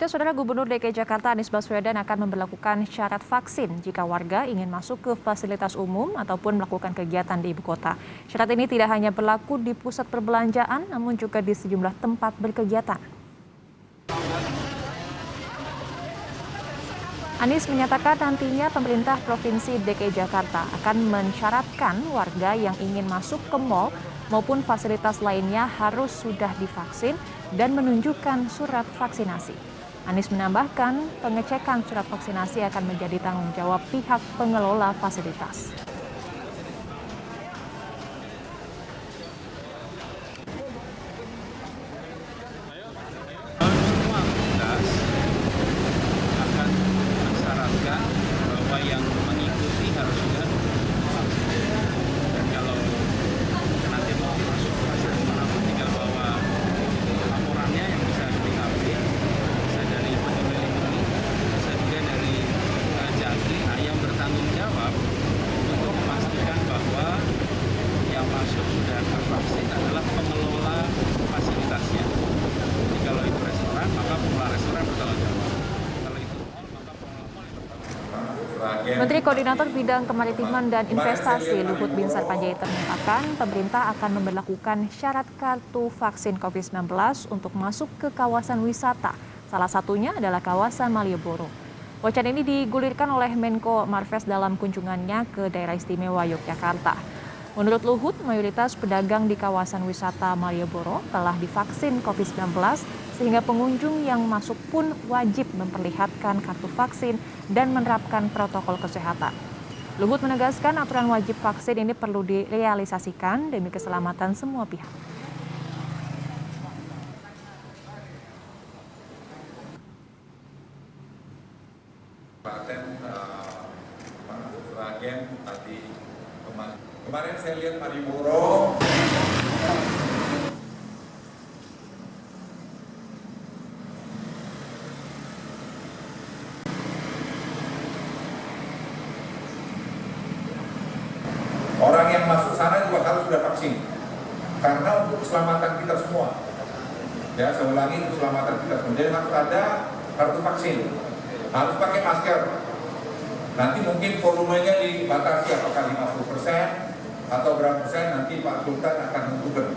Saudara Gubernur DKI Jakarta Anies Baswedan akan memberlakukan syarat vaksin jika warga ingin masuk ke fasilitas umum ataupun melakukan kegiatan di ibu kota. Syarat ini tidak hanya berlaku di pusat perbelanjaan, namun juga di sejumlah tempat berkegiatan. Anies menyatakan nantinya pemerintah Provinsi DKI Jakarta akan mensyaratkan warga yang ingin masuk ke mal maupun fasilitas lainnya harus sudah divaksin dan menunjukkan surat vaksinasi. Anies menambahkan pengecekan surat vaksinasi akan menjadi tanggung jawab pihak pengelola fasilitas. Semua petugas akan mensyaratkan bahwa yang mengikuti harus sudah vaksin. Dan kalau nanti mau masuk ke fasilitas manapun tinggal bawa laporannya yang bisa diambil, bisa dari peduli lindungi, bisa juga dari Jaki yang bertanggung jawab untuk memastikan bahwa yang masuk sudah tervaksin adalah pengelola fasilitasnya. Jadi kalau itu restoran, maka pengelola restoran bertanggung jawab. Kalau itu mal, maka pengelola mal yang bertanggung jawab. Menteri Koordinator Bidang Kemaritiman dan Investasi Luhut Binsar Panjaitan menyatakan pemerintah akan memberlakukan syarat kartu vaksin COVID-19 untuk masuk ke kawasan wisata. Salah satunya adalah kawasan Malioboro. Wacana ini digulirkan oleh Menko Marves dalam kunjungannya ke daerah istimewa Yogyakarta. Menurut Luhut, mayoritas pedagang di kawasan wisata Malioboro telah divaksin COVID-19 sehingga pengunjung yang masuk pun wajib memperlihatkan kartu vaksin dan menerapkan protokol kesehatan. Luhut menegaskan aturan wajib vaksin ini perlu direalisasikan demi keselamatan semua pihak. Tadi kemarin saya lihat Malioboro orang yang masuk sana juga harus sudah vaksin karena untuk keselamatan kita semua. Ya, saya ulangi, keselamatan kita semua. Jadi harus ada kartu vaksin, harus pakai masker. Nanti mungkin volumenya dibatasi apakah 50% atau berapa persen, nanti Pak Sultan akan menentukan.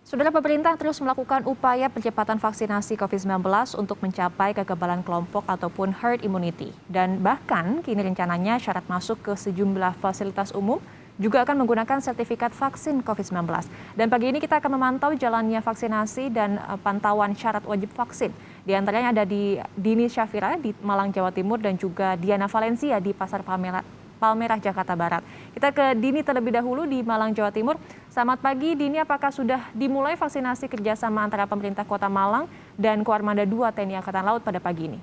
Saudara, pemerintah terus melakukan upaya percepatan vaksinasi COVID-19 untuk mencapai kekebalan kelompok ataupun herd immunity. Dan bahkan kini rencananya syarat masuk ke sejumlah fasilitas umum juga akan menggunakan sertifikat vaksin COVID-19. Dan pagi ini kita akan memantau jalannya vaksinasi dan pantauan syarat wajib vaksin. Di antaranya ada di Dini Syafira di Malang, Jawa Timur dan juga Diana Valencia di Pasar Palmerah, Jakarta Barat. Kita ke Dini terlebih dahulu di Malang, Jawa Timur. Selamat pagi Dini, apakah sudah dimulai vaksinasi kerjasama antara pemerintah Kota Malang dan Koarmada 2 TNI Angkatan Laut pada pagi ini?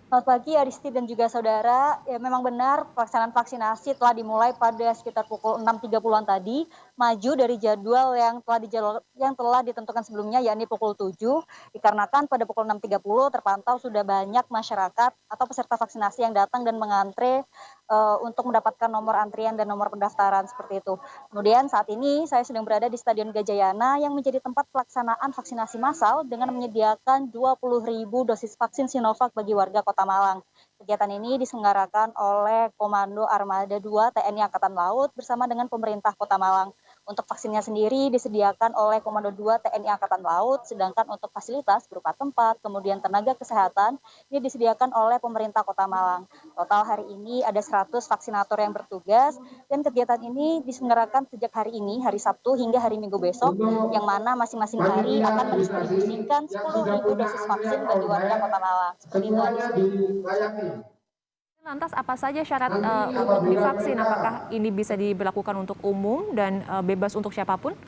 Selamat pagi Aristi dan juga saudara. Ya, memang benar pelaksanaan vaksinasi telah dimulai pada sekitar pukul 6.30-an tadi, maju dari jadwal yang telah ditentukan sebelumnya yakni pukul 7, dikarenakan pada pukul 6.30 terpantau sudah banyak masyarakat atau peserta vaksinasi yang datang dan mengantre untuk mendapatkan nomor antrian dan nomor pendaftaran seperti itu. Kemudian saat ini saya sedang berada di Stadion Gajayana yang menjadi tempat pelaksanaan vaksinasi massal dengan menyediakan 20.000 dosis vaksin Sinovac bagi warga Kota Malang. Kegiatan ini diselenggarakan oleh Komando Armada 2 TNI Angkatan Laut bersama dengan pemerintah Kota Malang. Untuk vaksinnya sendiri disediakan oleh Komando 2 TNI Angkatan Laut, sedangkan untuk fasilitas berupa tempat, kemudian tenaga kesehatan, ini disediakan oleh pemerintah Kota Malang. Total hari ini ada 100 vaksinator yang bertugas, dan kegiatan ini diselenggarakan sejak hari ini, hari Sabtu hingga hari Minggu besok, yang mana masing-masing hari akan mendistribusikan 10.000 dosis vaksin bagi warga Kota Malang. Seperti itu, Adisti. Lantas apa saja syarat untuk divaksin? Apakah ini bisa diberlakukan untuk umum dan bebas untuk siapapun?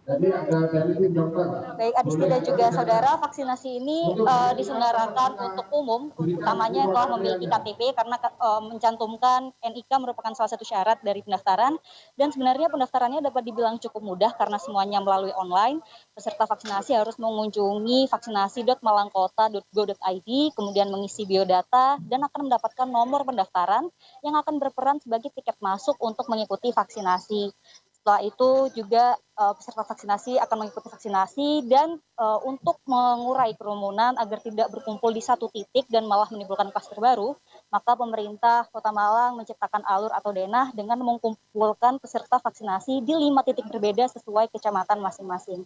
Baik Adisti dan juga saudara, vaksinasi ini diselenggarakan untuk umum, utamanya yang telah memiliki KTP karena mencantumkan NIK merupakan salah satu syarat dari pendaftaran, dan sebenarnya pendaftarannya dapat dibilang cukup mudah karena semuanya melalui online. Peserta vaksinasi harus mengunjungi vaksinasi.malangkota.go.id, kemudian mengisi biodata dan akan mendapatkan nomor pendaftaran yang akan berperan sebagai tiket masuk untuk mengikuti vaksinasi. Setelah itu juga peserta vaksinasi akan mengikuti vaksinasi dan untuk mengurai kerumunan agar tidak berkumpul di satu titik dan malah menimbulkan klaster baru, maka pemerintah Kota Malang menciptakan alur atau denah dengan mengumpulkan peserta vaksinasi di 5 titik berbeda sesuai kecamatan masing-masing.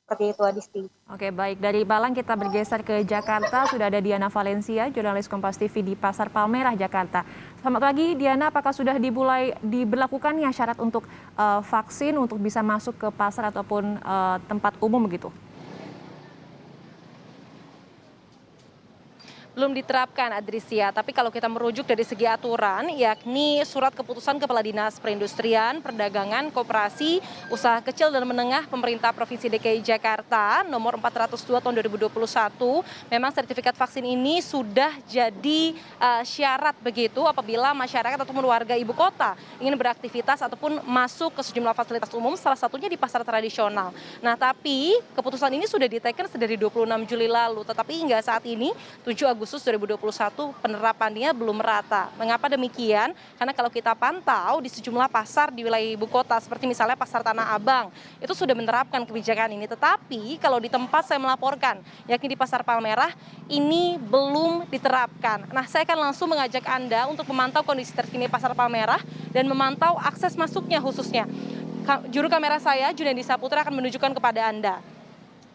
Seperti itu, Adisti. Oke, baik. Dari Malang kita bergeser ke Jakarta. Sudah ada Diana Valencia, jurnalis Kompas TV di Pasar Palmerah, Jakarta. Selamat pagi, Diana. Apakah sudah diberlakukannya syarat untuk vaksin untuk bisa masuk ke pasar ataupun tempat umum begitu? Belum diterapkan, Adrisia, tapi kalau kita merujuk dari segi aturan, yakni surat keputusan Kepala Dinas Perindustrian, Perdagangan, Koperasi, Usaha Kecil dan Menengah Pemerintah Provinsi DKI Jakarta nomor 402 tahun 2021, memang sertifikat vaksin ini sudah jadi syarat begitu apabila masyarakat ataupun warga ibu kota ingin beraktivitas ataupun masuk ke sejumlah fasilitas umum, salah satunya di pasar tradisional. Nah, tapi keputusan ini sudah diteken dari 26 Juli lalu, tetapi hingga saat ini 7 Agustus 2021 penerapannya belum merata. Mengapa demikian? Karena kalau kita pantau di sejumlah pasar di wilayah ibu kota seperti misalnya Pasar Tanah Abang itu sudah menerapkan kebijakan ini. Tetapi kalau di tempat saya melaporkan, yakni di Pasar Palmerah, ini belum diterapkan. Nah, saya akan langsung mengajak Anda untuk memantau kondisi terkini Pasar Palmerah dan memantau akses masuknya khususnya. Juru kamera saya, Junedi Saputra, akan menunjukkan kepada Anda.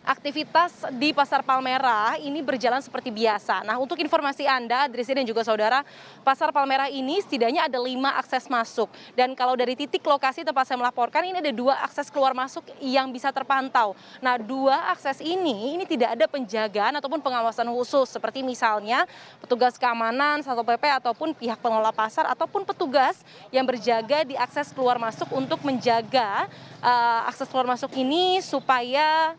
Aktivitas di Pasar Palmerah ini berjalan seperti biasa. Nah, untuk informasi Anda, Adresi dan juga saudara, Pasar Palmerah ini setidaknya ada 5 akses masuk. Dan kalau dari titik lokasi tempat saya melaporkan, ini ada 2 akses keluar masuk yang bisa terpantau. Nah, 2 akses ini tidak ada penjagaan ataupun pengawasan khusus. Seperti misalnya petugas keamanan, Satpol PP ataupun pihak pengelola pasar ataupun petugas yang berjaga di akses keluar masuk untuk menjaga akses keluar masuk ini supaya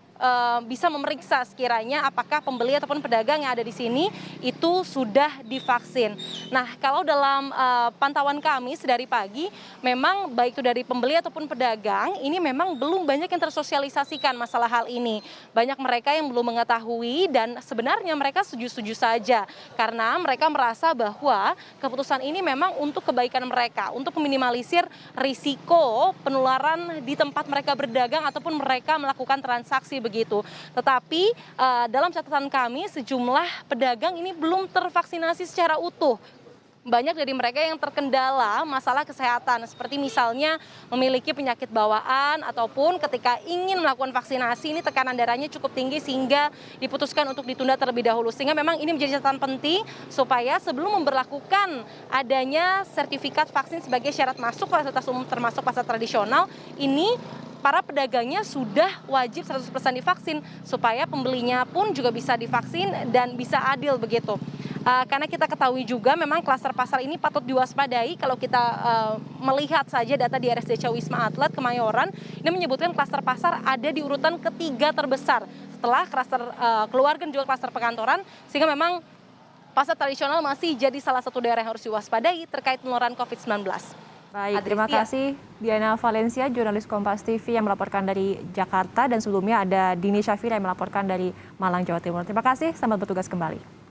bisa memeriksa sekiranya apakah pembeli ataupun pedagang yang ada di sini itu sudah divaksin. Nah, kalau dalam pantauan kami sedari pagi, memang baik itu dari pembeli ataupun pedagang, ini memang belum banyak yang tersosialisasikan masalah hal ini. Banyak mereka yang belum mengetahui dan sebenarnya mereka setuju-setuju saja karena mereka merasa bahwa keputusan ini memang untuk kebaikan mereka, untuk meminimalisir risiko penularan di tempat mereka berdagang ataupun mereka melakukan transaksi begitu. Tetapi dalam catatan kami sejumlah pedagang ini belum tervaksinasi secara utuh. Banyak dari mereka yang terkendala masalah kesehatan seperti misalnya memiliki penyakit bawaan ataupun ketika ingin melakukan vaksinasi ini tekanan darahnya cukup tinggi sehingga diputuskan untuk ditunda terlebih dahulu. Sehingga memang ini menjadi catatan penting supaya sebelum memberlakukan adanya sertifikat vaksin sebagai syarat masuk fasilitas umum termasuk pasar tradisional, ini para pedagangnya sudah wajib 100% divaksin supaya pembelinya pun juga bisa divaksin dan bisa adil begitu. Karena kita ketahui juga memang klaster pasar ini patut diwaspadai kalau kita melihat saja data di RSDC Wisma Atlet Kemayoran, ini menyebutkan klaster pasar ada di urutan ketiga terbesar setelah klaster keluarga dan juga klaster perkantoran, sehingga memang pasar tradisional masih jadi salah satu daerah yang harus diwaspadai terkait penularan COVID-19. Baik, terima kasih Diana Valencia, jurnalis Kompas TV yang melaporkan dari Jakarta, dan sebelumnya ada Dini Syafira yang melaporkan dari Malang, Jawa Timur. Terima kasih, selamat bertugas kembali.